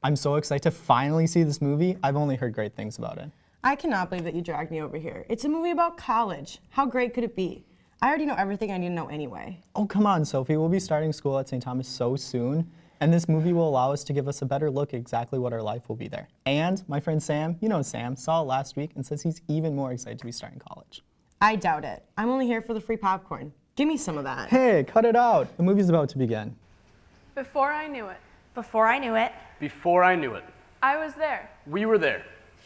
I'm so excited to finally see this movie. I've only heard great things about it. I cannot believe that you dragged me over here. It's a movie about college. How great could it be? I already know everything I need to know anyway. Oh, come on, Sophie. We'll be starting school at St. Thomas so soon, and this movie will allow us to give us a better look at exactly what our life will be there. And my friend Sam, you know Sam, saw it last week and says he's even more excited to be starting college. I doubt it. I'm only here for the free popcorn. Give me some of that. Hey, cut it out. The movie's about to begin. Before I knew it. Before I knew it, Before I knew it. I was there. We were there.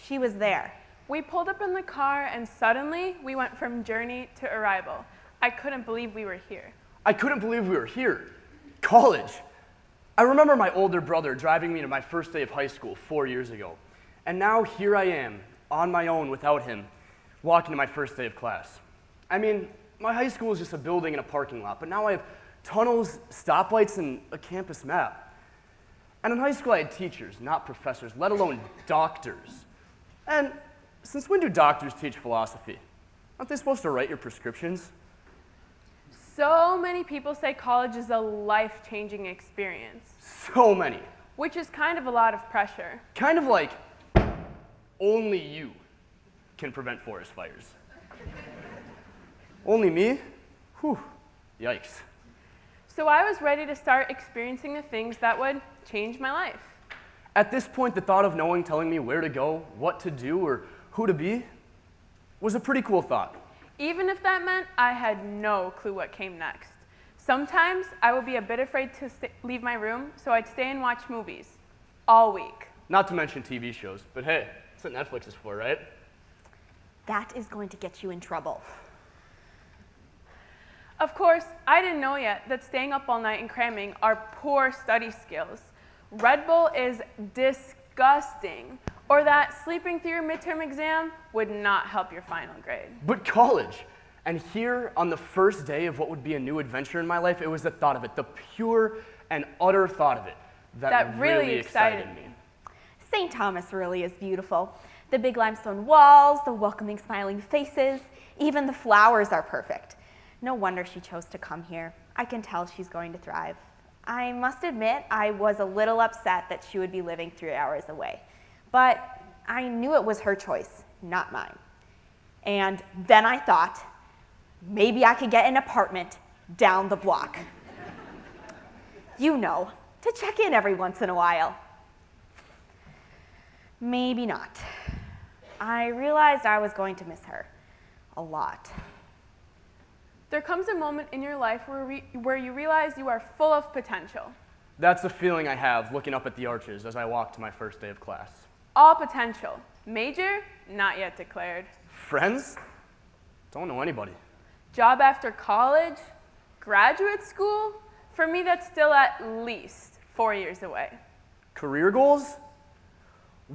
she was there. We pulled up in the car and suddenly we went from journey to arrival. I couldn't believe we were here. I couldn't believe we were here. College. I remember my older brother driving me to my first day of high school 4 years ago. And now here I am, on my own without him, walking to my first day of class. I mean, my high school is just a building and a parking lot, but now I have tunnels, stoplights, and a campus map. And in high school I had teachers, not professors, let alone doctors. And since when do doctors teach philosophy? Aren't they supposed to write your prescriptions? So many people say college is a life-changing experience, So many. which is kind of a lot of pressure. Kind of like only you can prevent forest fires. Only me? Whew, yikes. So I was ready to start experiencing the things that would change my life. At this point, the thought of no one telling me where to go, what to do, or who to be was a pretty cool thought. Even if that meant I had no clue what came next. Sometimes I would be a bit afraid to leave my room, so I'd stay and watch movies all week. Not to mention TV shows, but hey, that's what Netflix is for, right? That is going to get you in trouble. Of course, I didn't know yet that staying up all night and cramming are poor study skills. Red Bull is disgusting, or that sleeping through your midterm exam would not help your final grade. But college. And here, on the first day of what would be a new adventure in my life, it was the thought of it, the pure and utter thought of it, that really excited me. St. Thomas really is beautiful. The big limestone walls, the welcoming smiling faces, even the flowers are perfect. No wonder she chose to come here. I can tell she's going to thrive. I must admit, I was a little upset that she would be living 3 hours away. But I knew it was her choice, not mine. And then I thought, maybe I could get an apartment down the block. You know, to check in every once in a while. Maybe not. I realized I was going to miss her a lot. There comes a moment in your life where you realize you are full of potential. That's the feeling I have looking up at the arches as I walk to my first day of class. All potential. Major, not yet declared. Friends? Don't know anybody. Job after college? Graduate school? For me, that's still at least 4 years away. Career goals?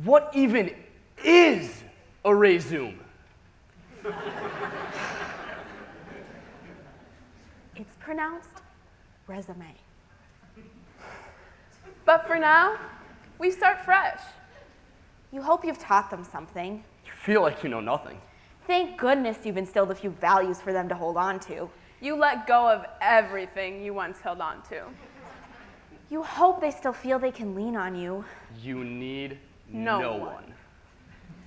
What even is a resume? It's pronounced resume. But for now, we start fresh. You hope you've taught them something. You feel like you know nothing. Thank goodness you've instilled a few values for them to hold on to. You let go of everything you once held on to. You hope they still feel they can lean on you. You need No no one. one.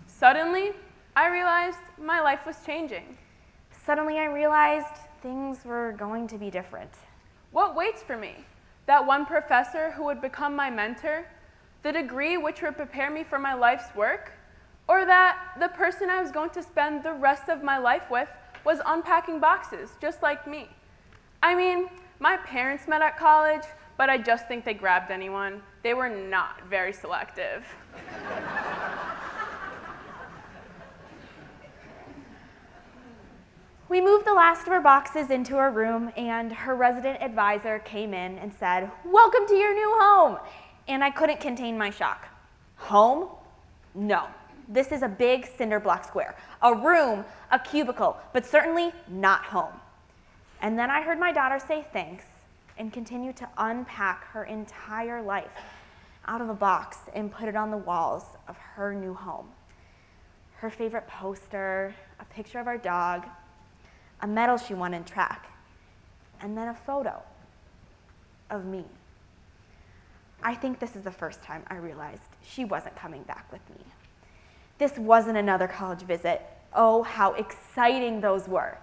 Suddenly, I realized my life was changing. Suddenly I realized things were going to be different. What waits for me? That one professor who would become my mentor? The degree which would prepare me for my life's work? Or that the person I was going to spend the rest of my life with was unpacking boxes, just like me? I mean, my parents met at college, but I just think they grabbed anyone. They were not very selective. We moved the last of her boxes into her room, and her resident advisor came in and said, "Welcome to your new home." And I couldn't contain my shock. Home? No. This is a big cinder block square. A room, a cubicle, but certainly not home. And then I heard my daughter say thanks and continue to unpack her entire life out of a box and put it on the walls of her new home. Her favorite poster, a picture of our dog, a medal she won in track, and then a photo of me. I think this is the first time I realized she wasn't coming back with me. This wasn't another college visit. Oh, how exciting those were.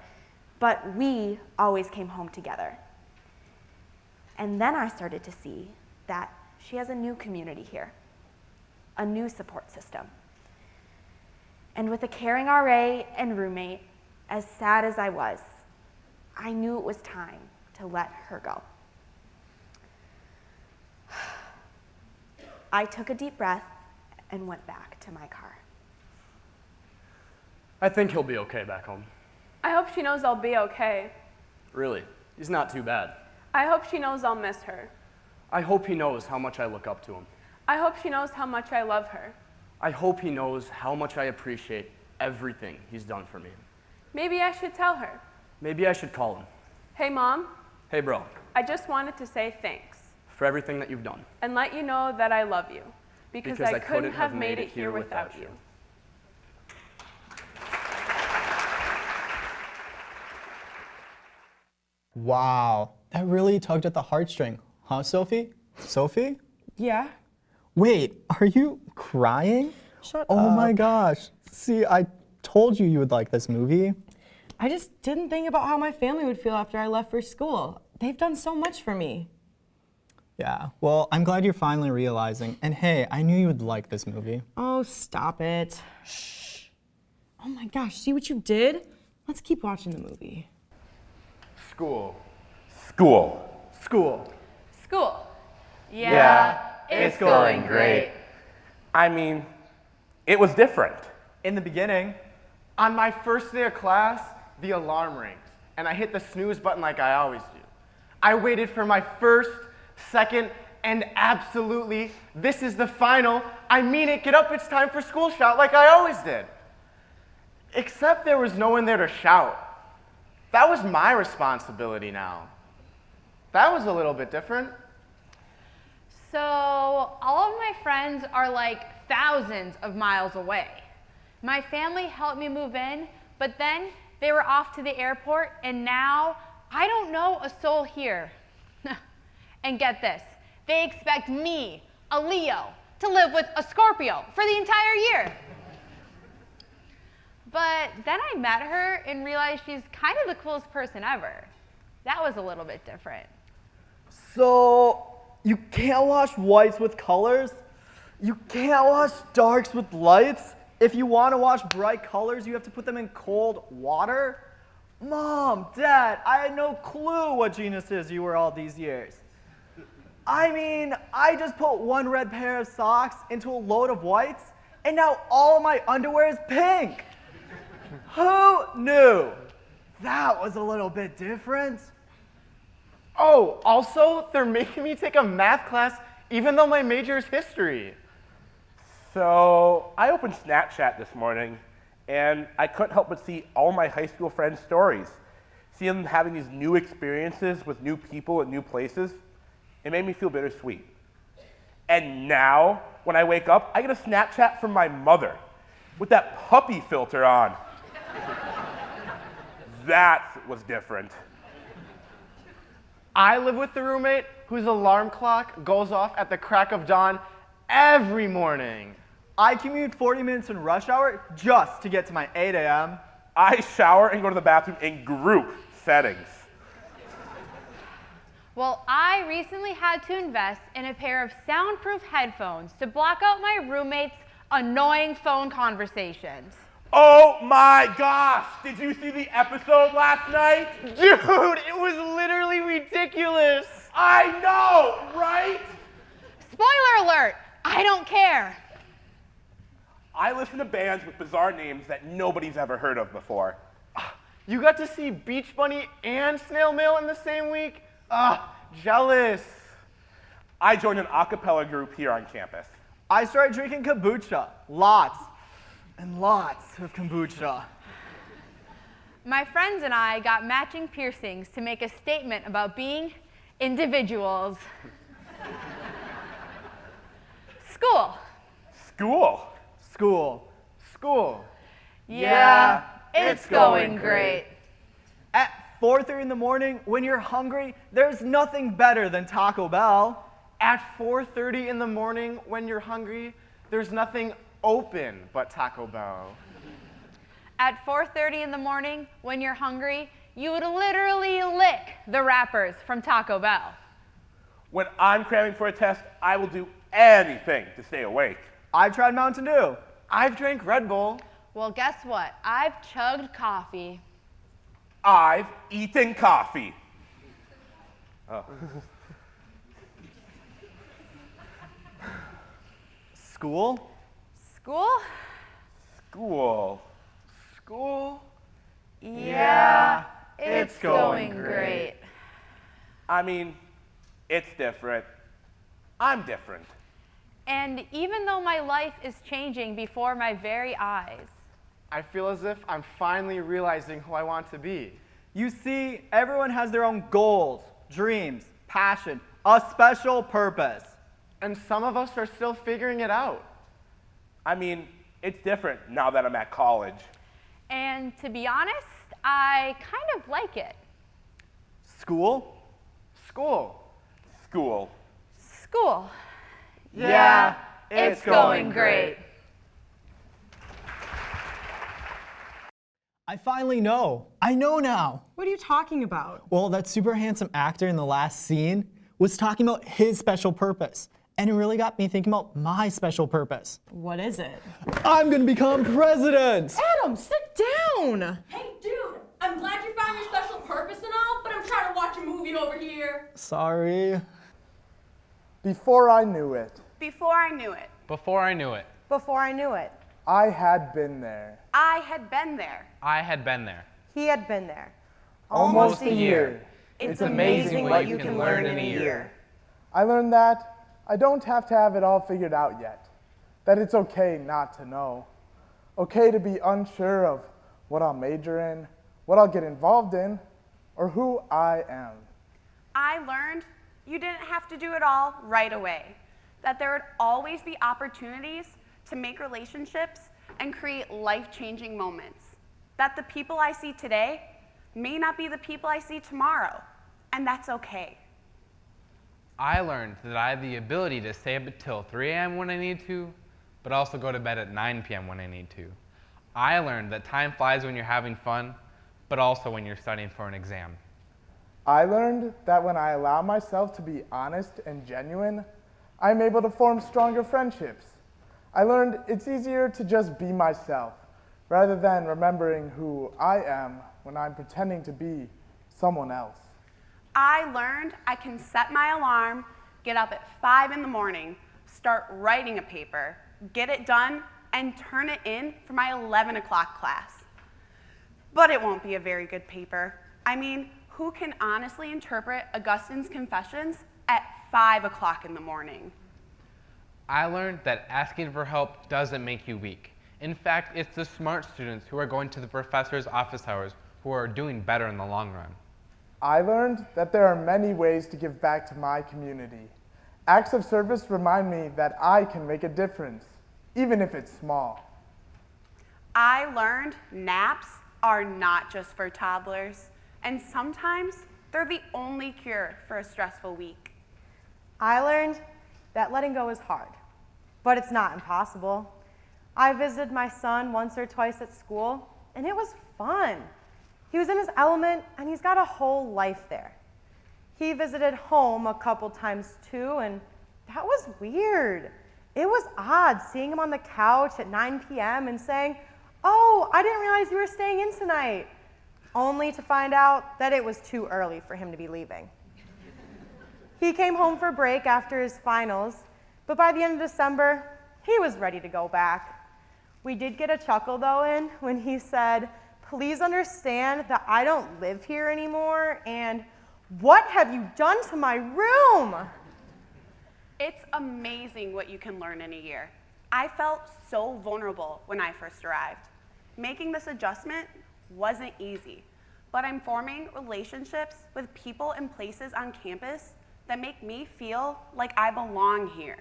But we always came home together. And then I started to see that she has a new community here, a new support system. And with a caring RA and roommate, as sad as I was, I knew it was time to let her go. I took a deep breath and went back to my car. I think he'll be okay back home. I hope she knows I'll be okay. Really, he's not too bad. I hope she knows I'll miss her. I hope he knows how much I look up to him. I hope she knows how much I love her. I hope he knows how much I appreciate everything he's done for me. Maybe I should tell her. Maybe I should call him. Hey, Mom, Hey, bro, I just wanted to say thanks for everything that you've done. and let you know that I love you because I couldn't have made it here without you. Wow, that really tugged at the heartstring, huh, Sophie? Sophie? Yeah? Wait, are you crying? Shut Oh up. my gosh. See, I told you would like this movie. I just didn't think about how my family would feel after I left for school. They've done so much for me. Yeah, well, I'm glad you're finally realizing. And hey, I knew you would like this movie. Oh, stop it. Shh. Oh my gosh, see what you did? Let's keep watching the movie. School. School. School. School. Yeah, it's going great. I mean, it was different. In the beginning, on my first day of class, the alarm rings, and I hit the snooze button like I always do. I waited for my first, second, and absolutely, this is the final, I mean it, get up, it's time for school shout like I always did. Except there was no one there to shout. That was my responsibility now. That was a little bit different. So all of my friends are like thousands of miles away. My family helped me move in, but then they were off to the airport, and now I don't know a soul here. And get this, they expect me, a Leo, to live with a Scorpio for the entire year. But then I met her and realized she's kind of the coolest person ever. That was a little bit different. So, you can't wash whites with colors? You can't wash darks with lights? If you want to wash bright colors, you have to put them in cold water? Mom, Dad, I had no clue what geniuses you were all these years. I mean, I just put one red pair of socks into a load of whites, and now all of my underwear is pink. Who knew? That was a little bit different. Oh, also, they're making me take a math class even though my major is history. So I opened Snapchat this morning, and I couldn't help but see all my high school friends' stories. See them having these new experiences with new people at new places. It made me feel bittersweet. And now, when I wake up, I get a Snapchat from my mother with that puppy filter on. That was different. I live with the roommate whose alarm clock goes off at the crack of dawn every morning. I commute 40 minutes in rush hour just to get to my 8 a.m. I shower and go to the bathroom in group settings. Well, I recently had to invest in a pair of soundproof headphones to block out my roommate's annoying phone conversations. Oh my gosh! Did you see the episode last night? Dude, it was literally ridiculous. I know, right? Spoiler alert, I don't care. I listen to bands with bizarre names that nobody's ever heard of before. You got to see Beach Bunny and Snail Mail in the same week? Jealous. I joined an a cappella group here on campus. I started drinking kombucha. Lots and lots of kombucha. My friends and I got matching piercings to make a statement about being individuals. School. School. School. School. Yeah, it's going great. At 4:30 in the morning, when you're hungry, there's nothing better than Taco Bell. At 4:30 in the morning when you're hungry, there's nothing open but Taco Bell. At 4:30 in the morning, when you're hungry, you would literally lick the wrappers from Taco Bell. When I'm cramming for a test, I will do anything to stay awake. I've tried Mountain Dew. I've drank Red Bull. Well, guess what? I've chugged coffee. I've eaten coffee. School? School? School. School. Yeah, it's going great. I mean, it's different. I'm different. And even though my life is changing before my very eyes, I feel as if I'm finally realizing who I want to be. You see, everyone has their own goals, dreams, passion, a special purpose. And some of us are still figuring it out. I mean, it's different now that I'm at college. and to be honest, I kind of like it. School? School. School. School. Yeah, It's going great. I finally know. I know now. What are you talking about? Well, that super handsome actor in the last scene was talking about his special purpose. And it really got me thinking about my special purpose. What is it? I'm gonna become president! Adam, sit down! Hey, dude, I'm glad you found your special purpose and all, but I'm trying to watch a movie over here. Sorry. Before I knew it, Before I knew it, Before I knew it, Before I knew it, I had been there. I had been there. I had been there. he had been there. Almost a year. It's amazing what you can learn in a year. I learned that I don't have to have it all figured out yet. That it's okay not to know. Okay to be unsure of what I'll major in, what I'll get involved in, or who I am. I learned you didn't have to do it all right away, that there would always be opportunities to make relationships and create life-changing moments, that the people I see today may not be the people I see tomorrow, and that's okay. I learned that I have the ability to stay up until 3 a.m. when I need to, but also go to bed at 9 p.m. when I need to. I learned that time flies when you're having fun, but also when you're studying for an exam. I learned that when I allow myself to be honest and genuine, I'm able to form stronger friendships. I learned it's easier to just be myself, rather than remembering who I am when I'm pretending to be someone else. I learned I can set my alarm, get up at 5 in the morning, start writing a paper, get it done, and turn it in for my 11 o'clock class. But it won't be a very good paper. I mean, who can honestly interpret Augustine's Confessions at 5 o'clock in the morning? I learned that asking for help doesn't make you weak. In fact, it's the smart students who are going to the professor's office hours who are doing better in the long run. I learned that there are many ways to give back to my community. Acts of service remind me that I can make a difference, even if it's small. I learned naps are not just for toddlers, and sometimes they're the only cure for a stressful week. I learned that letting go is hard, but it's not impossible. I visited my son once or twice at school, and it was fun. He was in his element, and he's got a whole life there. He visited home a couple times too, and that was weird. It was odd seeing him on the couch at 9 p.m. and saying, "Oh, I didn't realize you were staying in tonight," only to find out that it was too early for him to be leaving. He came home for break after his finals, but by the end of December, he was ready to go back. We did get a chuckle though in when he said, "Please understand that I don't live here anymore, and what have you done to my room?" It's amazing what you can learn in a year. I felt so vulnerable when I first arrived. Making this adjustment wasn't easy, but I'm forming relationships with people and places on campus that make me feel like I belong here.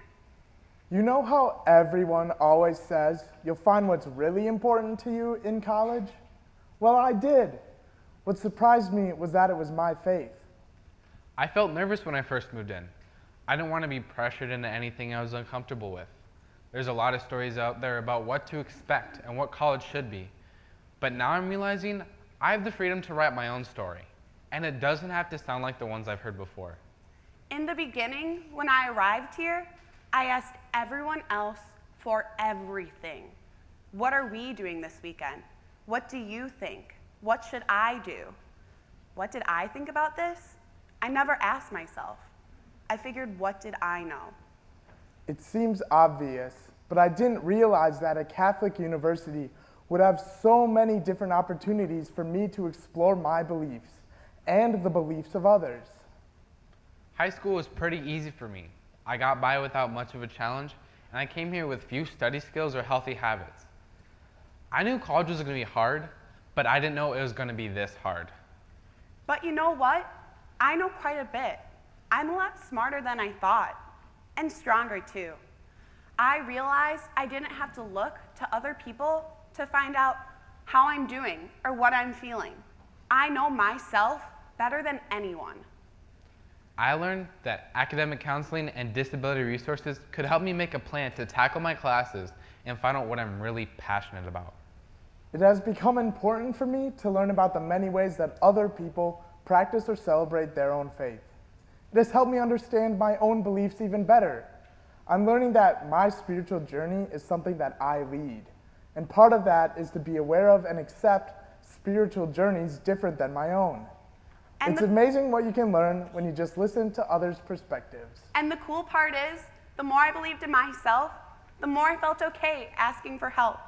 You know how everyone always says you'll find what's really important to you in college? Well, I did. What surprised me was that it was my faith. I felt nervous when I first moved in. I didn't want to be pressured into anything I was uncomfortable with. There's a lot of stories out there about what to expect and what college should be. But now I'm realizing I have the freedom to write my own story, and it doesn't have to sound like the ones I've heard before. In the beginning, when I arrived here, I asked everyone else for everything. What are we doing this weekend? What do you think? What should I do? What did I think about this? I never asked myself. I figured, what did I know? It seems obvious, but I didn't realize that a Catholic university would have so many different opportunities for me to explore my beliefs and the beliefs of others. High school was pretty easy for me. I got by without much of a challenge, and I came here with few study skills or healthy habits. I knew college was going to be hard, but I didn't know it was going to be this hard. But you know what? I know quite a bit. I'm a lot smarter than I thought, and stronger too. I realized I didn't have to look to other people to find out how I'm doing or what I'm feeling. I know myself better than anyone. I learned that academic counseling and disability resources could help me make a plan to tackle my classes and find out what I'm really passionate about. It has become important for me to learn about the many ways that other people practice or celebrate their own faith. It has helped me understand my own beliefs even better. I'm learning that my spiritual journey is something that I lead. And part of that is to be aware of and accept spiritual journeys different than my own. It's amazing what you can learn when you just listen to others' perspectives. And the cool part is, the more I believed in myself, the more I felt okay asking for help.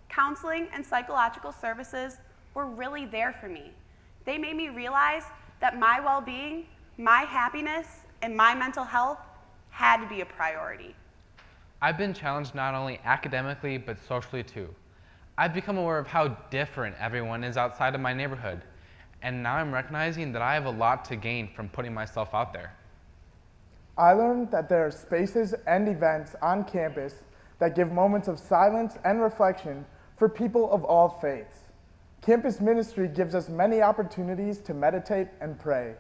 Counseling and psychological services were really there for me. They made me realize that my well-being, my happiness, and my mental health had to be a priority. I've been challenged not only academically, but socially too. I've become aware of how different everyone is outside of my neighborhood, and now I'm recognizing that I have a lot to gain from putting myself out there. I learned that there are spaces and events on campus that give moments of silence and reflection for people of all faiths. Campus ministry gives us many opportunities to meditate and pray,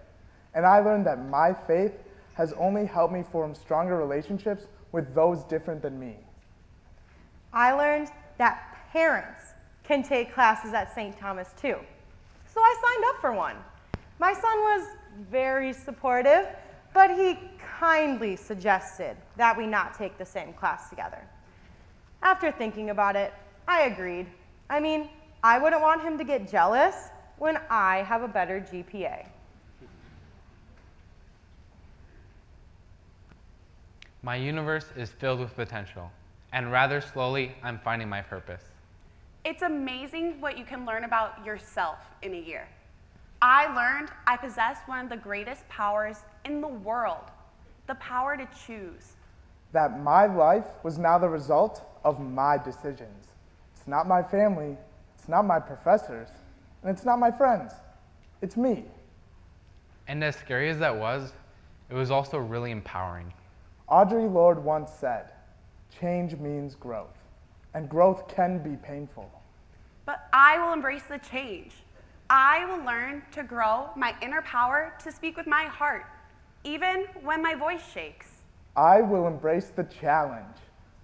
and I learned that my faith has only helped me form stronger relationships with those different than me. I learned that parents can take classes at St. Thomas too. So I signed up for one. My son was very supportive, but he kindly suggested that we not take the same class together. After thinking about it, I agreed. I mean, I wouldn't want him to get jealous when I have a better GPA. My universe is filled with potential, and rather slowly, I'm finding my purpose. It's amazing what you can learn about yourself in a year. I learned I possess one of the greatest powers in the world, the power to choose. That my life was now the result of my decisions. It's not my family, it's not my professors, and it's not my friends. It's me. And as scary as that was, it was also really empowering. Audre Lorde once said, "Change means growth, and growth can be painful." But I will embrace the change. I will learn to grow my inner power to speak with my heart, even when my voice shakes. I will embrace the challenge.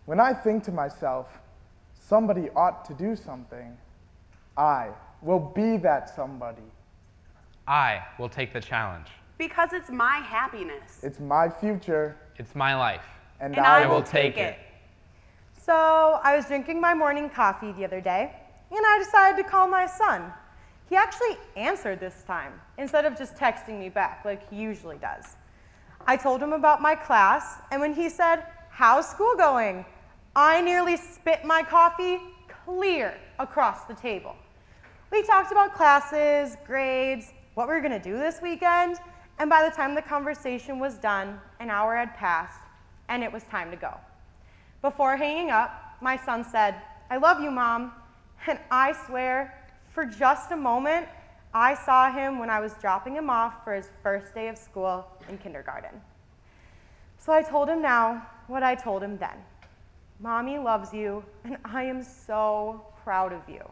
When I think to myself, somebody ought to do something, I will be that somebody. I will take the challenge. Because it's my happiness. It's my future. It's my life. And I will take it. So I was drinking my morning coffee the other day, and I decided to call my son. He actually answered this time, instead of just texting me back like he usually does. I told him about my class, and when he said, "How's school going?" I nearly spit my coffee clear across the table. We talked about classes, grades, what we were gonna do this weekend, and by the time the conversation was done, an hour had passed, and it was time to go. Before hanging up, my son said, "I love you, Mom," and I swear, for just a moment, I saw him when I was dropping him off for his first day of school in kindergarten. So I told him now what I told him then. Mommy loves you, and I am so proud of you.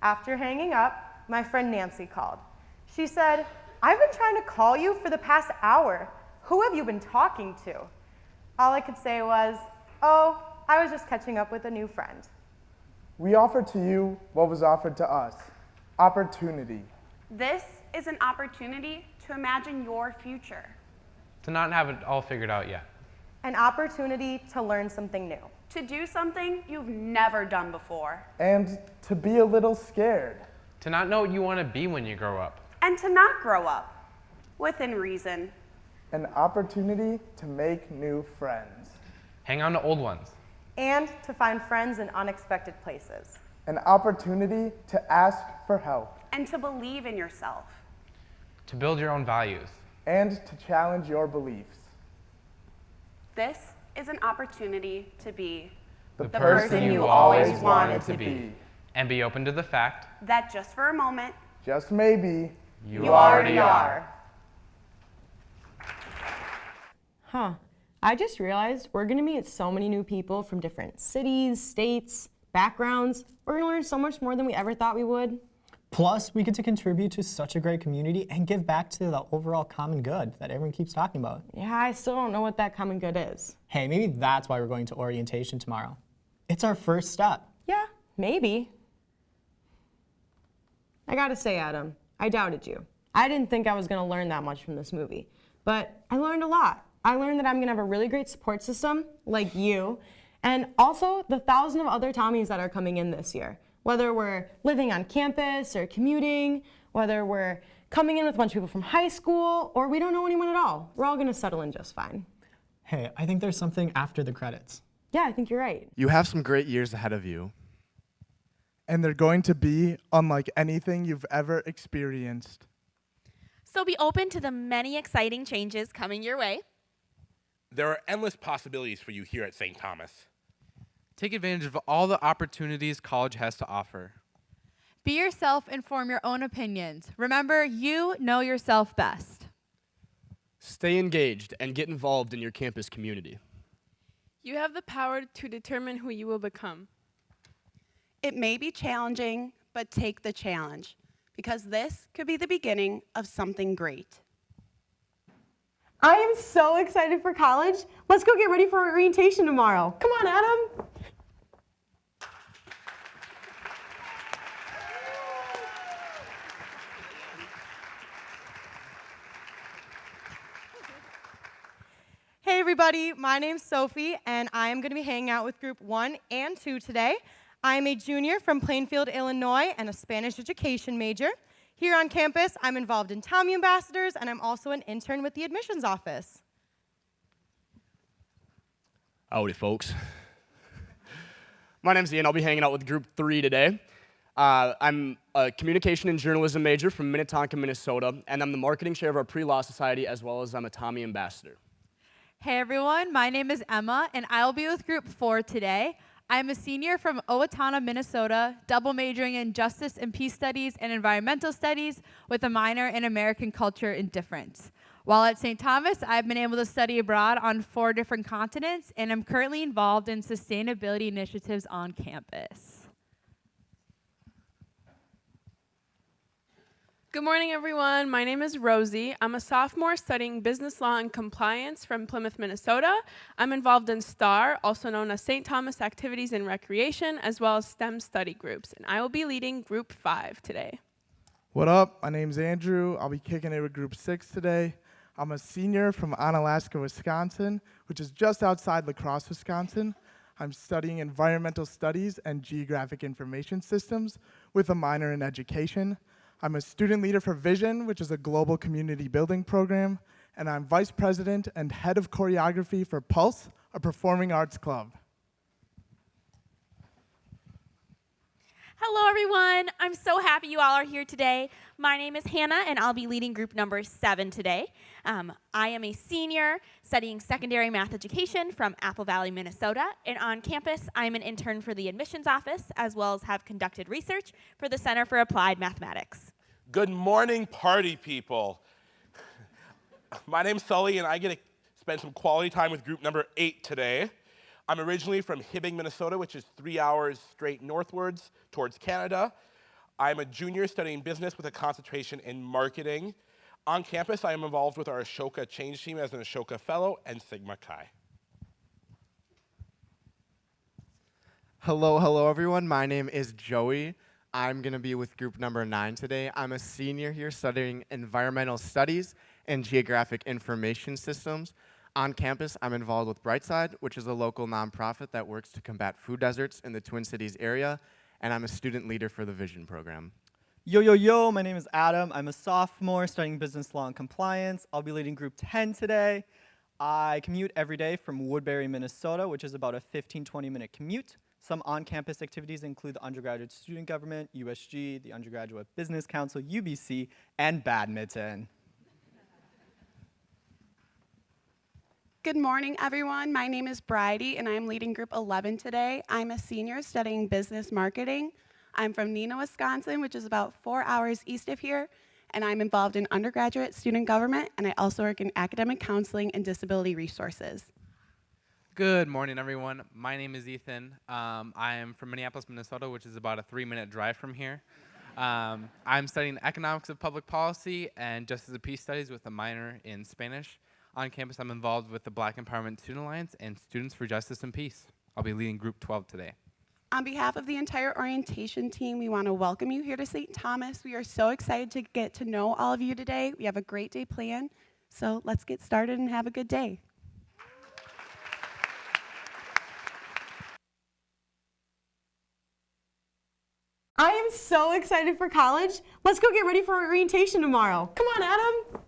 After hanging up, my friend Nancy called. She said, "I've been trying to call you for the past hour. Who have you been talking to? All I could say was, oh, I was just catching up with a new friend. We offer to you what was offered to us, opportunity. This is an opportunity to imagine your future. To not have it all figured out yet. An opportunity to learn something new. To do something you've never done before. And to be a little scared. To not know what you want to be when you grow up. And to not grow up, within reason. An opportunity to make new friends. Hang on to old ones. And to find friends in unexpected places. An opportunity to ask for help. And to believe in yourself. To build your own values. And to challenge your beliefs. This is an opportunity to be the person you always wanted to be. And be open to the fact that just for a moment, just maybe, you already are. Huh. I just realized we're going to meet so many new people from different cities, states, backgrounds. We're going to learn so much more than we ever thought we would. Plus, we get to contribute to such a great community and give back to the overall common good that everyone keeps talking about. Yeah, I still don't know what that common good is. Hey, maybe that's why we're going to orientation tomorrow. It's our first step. Yeah, maybe. I gotta say, Adam, I doubted you. I didn't think I was gonna learn that much from this movie, but I learned a lot. I learned that I'm gonna have a really great support system, like you, and also the 1,000 of other Tommies that are coming in this year. Whether we're living on campus or commuting, whether we're coming in with a bunch of people from high school, or we don't know anyone at all, we're all gonna settle in just fine. Hey, I think there's something after the credits. Yeah, I think you're right. You have some great years ahead of you. And they're going to be unlike anything you've ever experienced. So be open to the many exciting changes coming your way. There are endless possibilities for you here at St. Thomas. Take advantage of all the opportunities college has to offer. Be yourself and form your own opinions. Remember, you know yourself best. Stay engaged and get involved in your campus community. You have the power to determine who you will become. it may be challenging, but take the challenge, because this could be the beginning of something great. I am so excited for college. Let's go get ready for orientation tomorrow. Come on, Adam. Hey everybody, my name's Sophie, and I am going to be hanging out with group 1 and 2 today. I am a junior from Plainfield, Illinois, and a Spanish education major. Here on campus, I'm involved in Tommie Ambassadors, and I'm also an intern with the admissions office. Howdy, folks. My name's Ian. I'll be hanging out with group 3 today. I'm a communication and journalism major from Minnetonka, Minnesota, and I'm the marketing chair of our pre-law society, as well as I'm a Tommie ambassador. Hey everyone, my name is Emma, and I'll be with group 4 today. I'm a senior from Owatonna, Minnesota, double majoring in justice and peace studies and environmental studies with a minor in American culture and difference. While at St. Thomas, I've been able to study abroad on 4 different continents, and I'm currently involved in sustainability initiatives on campus. Good morning, everyone. My name is Rosie. I'm a sophomore studying business law and compliance from Plymouth, Minnesota. I'm involved in STAR, also known as St. Thomas Activities and Recreation, as well as STEM study groups, and I will be leading Group 5 today. What up? My name's Andrew. I'll be kicking it with Group 6 today. I'm a senior from Onalaska, Wisconsin, which is just outside La Crosse, Wisconsin. I'm studying environmental studies and geographic information systems with a minor in education. I'm a student leader for Vision, which is a global community building program, and I'm vice president and head of choreography for Pulse, a performing arts club. Hello everyone, I'm so happy you all are here today. My name is Hannah and I'll be leading group number 7 today. I am a senior studying secondary math education from Apple Valley, Minnesota, and on campus I'm an intern for the admissions office as well as have conducted research for the Center for Applied Mathematics. Good morning, party people. My name's Sully and I get to spend some quality time with group number 8 today. I'm originally from Hibbing, Minnesota, which is 3 hours straight northwards towards Canada. I'm a junior studying business with a concentration in marketing. On campus, I am involved with our Ashoka Change Team as an Ashoka Fellow and Sigma Chi. Hello everyone. My name is Joey. I'm going to be with group number 9 today. I'm a senior here studying environmental studies and geographic information systems. On campus, I'm involved with Brightside, which is a local nonprofit that works to combat food deserts in the Twin Cities area, and I'm a student leader for the Vision program. Yo, my name is Adam. I'm a sophomore studying business law and compliance. I'll be leading group 10 today. I commute every day from Woodbury, Minnesota, which is about a 15-20 minute commute. Some on-campus activities include the undergraduate student government, USG, the undergraduate business council, UBC, and badminton. Good morning, everyone. My name is Bridie, and I'm leading group 11 today. I'm a senior studying business marketing. I'm from Neenah, Wisconsin, which is about 4 hours east of here, and I'm involved in undergraduate student government, and I also work in academic counseling and disability resources. Good morning, everyone. My name is Ethan. I am from Minneapolis, Minnesota, which is about a 3-minute drive from here. I'm studying economics of public policy and justice of peace studies with a minor in Spanish. On campus, I'm involved with the Black Empowerment Student Alliance and Students for Justice and Peace. I'll be leading group 12 today. On behalf of the entire orientation team, we want to welcome you here to St. Thomas. We are so excited to get to know all of you today. We have a great day planned, so let's get started and have a good day. I am so excited for college. Let's go get ready for orientation tomorrow. Come on, Adam.